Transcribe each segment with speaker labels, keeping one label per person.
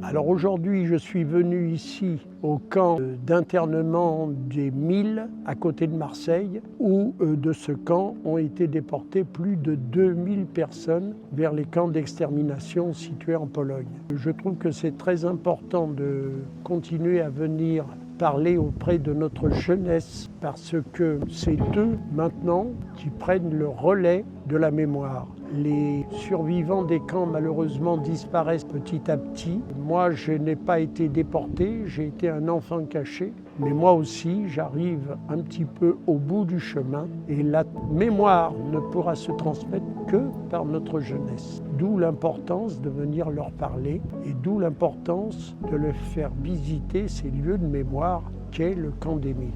Speaker 1: Alors aujourd'hui, je suis venu ici au camp d'internement des Milles à côté de Marseille, où de ce camp ont été déportés plus de 2000 personnes vers les camps d'extermination situés en Pologne. Je trouve que c'est très important de continuer à venir parler auprès de notre jeunesse parce que c'est eux maintenant qui prennent le relais de la mémoire. Les survivants des camps malheureusement disparaissent petit à petit. Moi, je n'ai pas été déporté, j'ai été un enfant caché, mais moi aussi j'arrive un petit peu au bout du chemin et la mémoire ne pourra se transmettre que par notre jeunesse. D'où l'importance de venir leur parler et d'où l'importance de leur faire visiter ces lieux de mémoire qu'est le camp des Milles.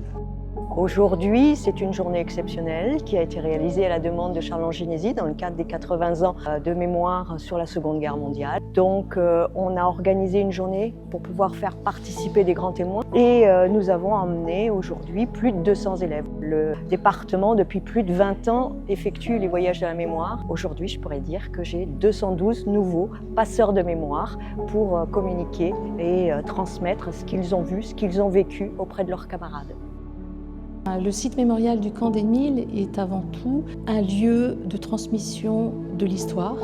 Speaker 2: Aujourd'hui, c'est une journée exceptionnelle qui a été réalisée à la demande de Charles Anginesi dans le cadre des 80 ans de mémoire sur la Seconde Guerre mondiale. Donc on a organisé une journée pour pouvoir faire participer des grands témoins et nous avons emmené aujourd'hui plus de 200 élèves. Le département, depuis plus de 20 ans, effectue les voyages de la mémoire. Aujourd'hui, je pourrais dire que j'ai 212 nouveaux passeurs de mémoire pour communiquer et transmettre ce qu'ils ont vu, ce qu'ils ont vécu auprès de leurs camarades.
Speaker 3: Le site mémorial du camp des Milles est avant tout un lieu de transmission de l'histoire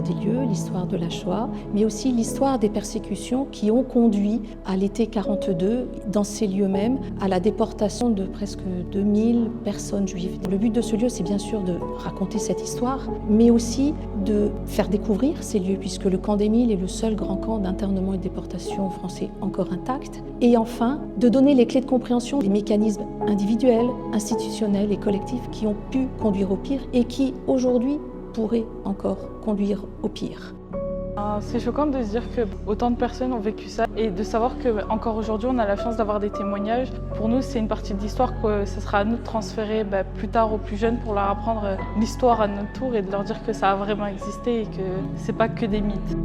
Speaker 3: des lieux, l'histoire de la Shoah, mais aussi l'histoire des persécutions qui ont conduit à l'été 42, dans ces lieux mêmes, à la déportation de presque 2000 personnes juives. Le but de ce lieu, c'est bien sûr de raconter cette histoire, mais aussi de faire découvrir ces lieux, puisque le camp des Milles est le seul grand camp d'internement et de déportation français encore intact. Et enfin, de donner les clés de compréhension des mécanismes individuels, institutionnels et collectifs qui ont pu conduire au pire et qui, aujourd'hui, pourrait encore conduire au pire.
Speaker 4: C'est choquant de se dire que autant de personnes ont vécu ça et de savoir qu'encore aujourd'hui on a la chance d'avoir des témoignages. Pour nous, c'est une partie de l'histoire que ce sera à nous de transférer plus tard aux plus jeunes pour leur apprendre l'histoire à notre tour et de leur dire que ça a vraiment existé et que c'est pas que des mythes.